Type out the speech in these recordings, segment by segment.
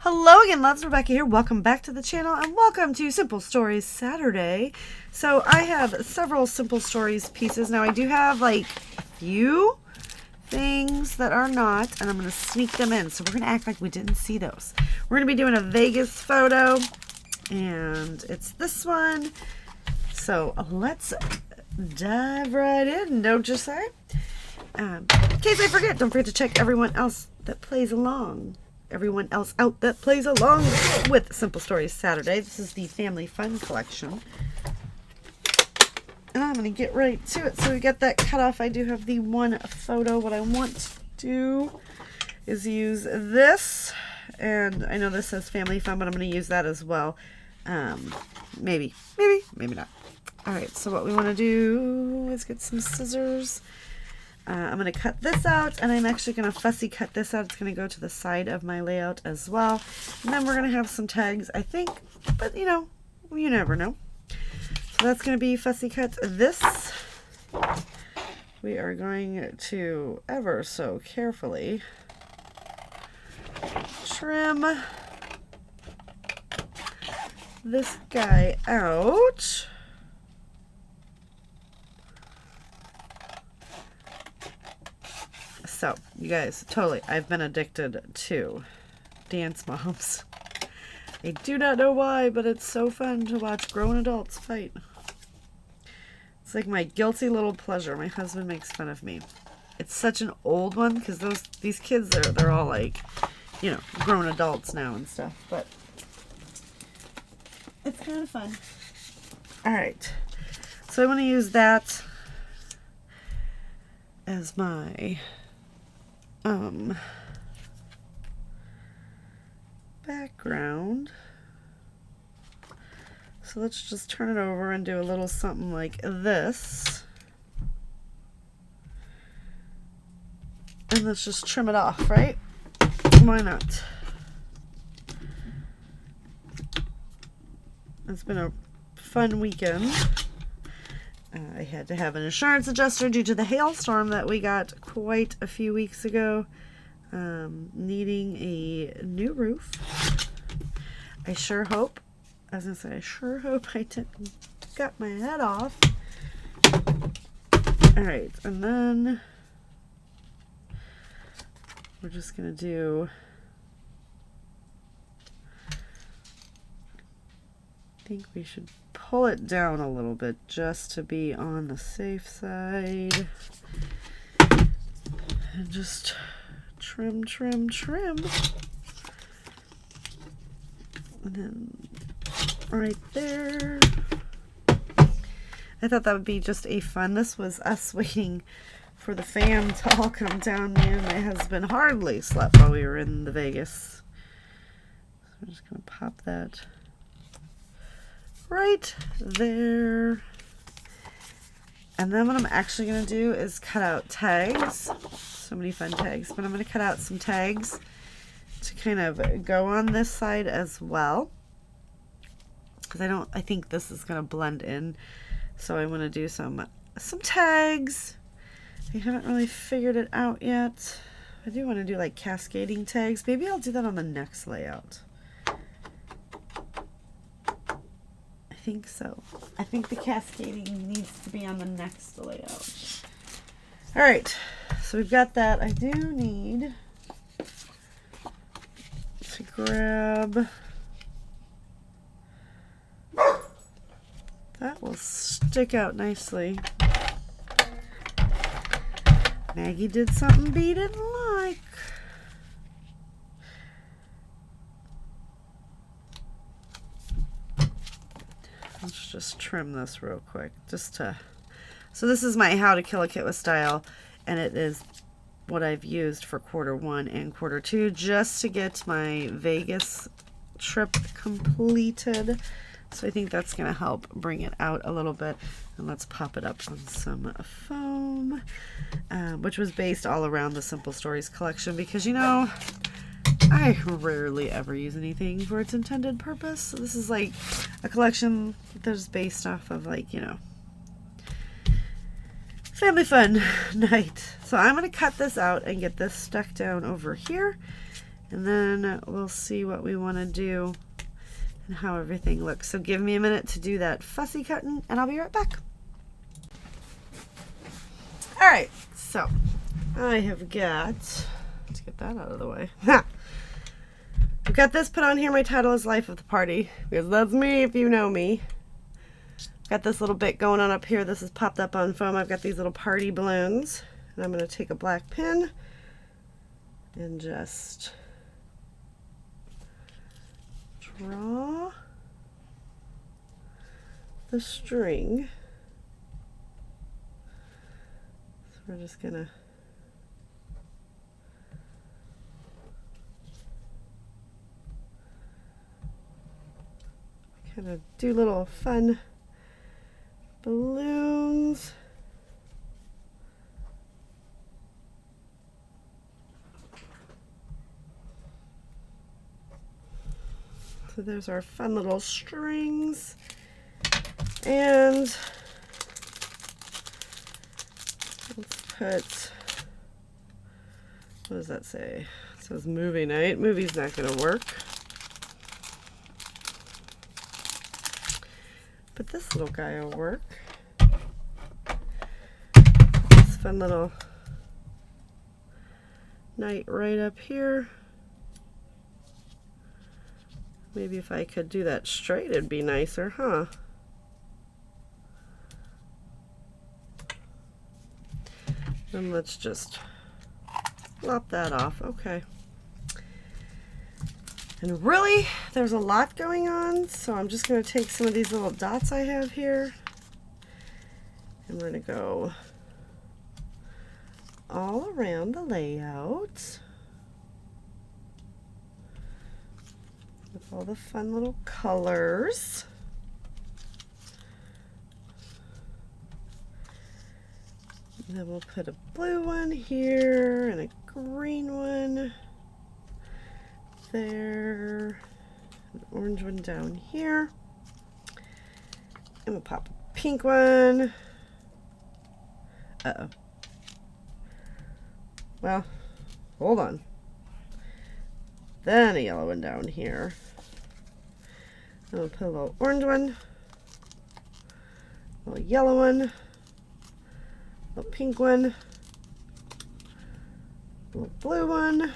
Hello again, loves. Rebecca here. Welcome back to the channel and welcome to Simple Stories Saturday. So I have several Simple Stories pieces. Now I do have like a few things that are not, and I'm going to sneak them in. So we're going to act like we didn't see those. We're going to be doing a Vegas photo, and it's this one. So let's dive right in, don't you say? In case I forget, don't forget to check everyone else that plays along. Everyone else out that plays along with Simple Stories Saturday. This is the Family Fun Collection. And I'm going to get right to it. So we got that cut off. I do have the one photo. What I want to do is use this. And I know this says Family Fun, but I'm going to use that as well. Maybe not. Alright, so what we want to do is get some scissors. I'm going to cut this out, and I'm actually going to fussy cut this out. It's going to go to the side of my layout as well. And then we're going to have some tags, I think, but you know, you never know. So that's going to be fussy cut. This, we are going to ever so carefully trim this guy out. So, you guys, totally, I've been addicted to Dance Moms. I do not know why, but it's so fun to watch grown adults fight. It's like my guilty little pleasure. My husband makes fun of me. It's such an old one, because these kids, they're all like, you know, grown adults now and stuff, but it's kind of fun. Alright, so I want to use that as my background. So let's just turn it over and do a little something like this. And let's just trim it off, right? Why not? It's been a fun weekend. I had to have an insurance adjuster due to the hailstorm that we got quite a few weeks ago, needing a new roof. I sure hope I didn't cut my head off. Alright, and then we're just going to do, I think we should pull it down a little bit just to be on the safe side. And just trim. And then right there. I thought that would be just a fun. This was us waiting for the fam to all come down. Man, my husband hardly slept while we were in the Vegas. So I'm just going to pop that right there. And then what I'm actually going to do is cut out tags. So many fun tags. But I'm going to cut out some tags to kind of go on this side as well. Because I think this is going to blend in. So I want to do some tags. I haven't really figured it out yet. I do want to do like cascading tags. Maybe I'll do that on the next layout. I think so. I think the cascading needs to be on the next layout. Alright, so we've got that. I do need to grab, that will stick out nicely. Maggie did something B didn't like. Let's just trim this real quick, so this is my How to Kill a Kit with Style, and it is what I've used for Q1 and Q2 just to get my Vegas trip completed. So I think that's going to help bring it out a little bit. And let's pop it up on some foam, which was based all around the Simple Stories collection, because, you know, I rarely ever use anything for its intended purpose. So this is like a collection that's based off of, like, you know, family fun night. So I'm going to cut this out and get this stuck down over here. And then we'll see what we want to do and how everything looks. So give me a minute to do that fussy cutting and I'll be right back. All right, so I have got, let's get that out of the way. I've got this put on here. My title is Life of the Party, because that's me if you know me. Got this little bit going on up here. This is popped up on foam. I've got these little party balloons. And I'm going to take a black pin and just draw the string. So we're just going to kind of do little fun balloons. So there's our fun little strings. And let's put, what does that say? It says movie night. Movie's not going to work. But this little guy will work. This fun little night right up here. Maybe if I could do that straight, it'd be nicer, huh? Then let's just lop that off. Okay. And really, there's a lot going on, so I'm just going to take some of these little dots I have here, and we're going to go all around the layout with all the fun little colors. And then we'll put a blue one here and a green one there, an orange one down here, and we'll pop a pink one. Uh-oh. Well, hold on. Then a yellow one down here. And we'll put a little orange one, a little yellow one, a little pink one, a little blue one.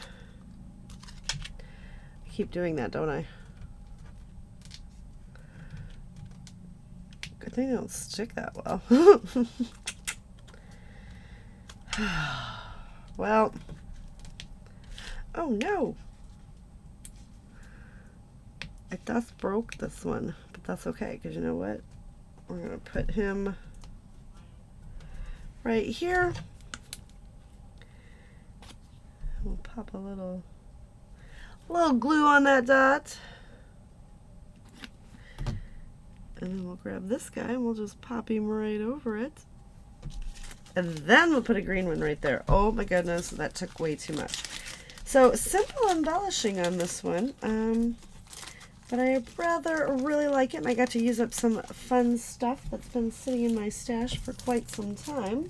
Keep doing that, don't I? Good thing they don't stick that well. Well, oh no, I just broke this one, but that's okay, because you know what? We're gonna put him right here. We'll pop a little glue on that dot, and then we'll grab this guy and we'll just pop him right over it, and then we'll put a green one right there. Oh my goodness, that took way too much. So simple embellishing on this one, but I rather really like it, and I got to use up some fun stuff that's been sitting in my stash for quite some time.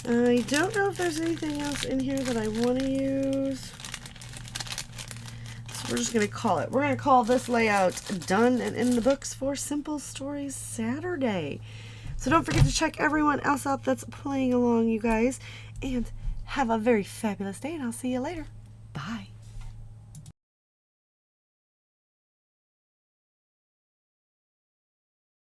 I don't know if there's anything else in here that I want to use. We're just going to call it. We're going to call this layout done and in the books for Simple Stories Saturday. So don't forget to check everyone else out that's playing along, you guys. And have a very fabulous day, and I'll see you later. Bye.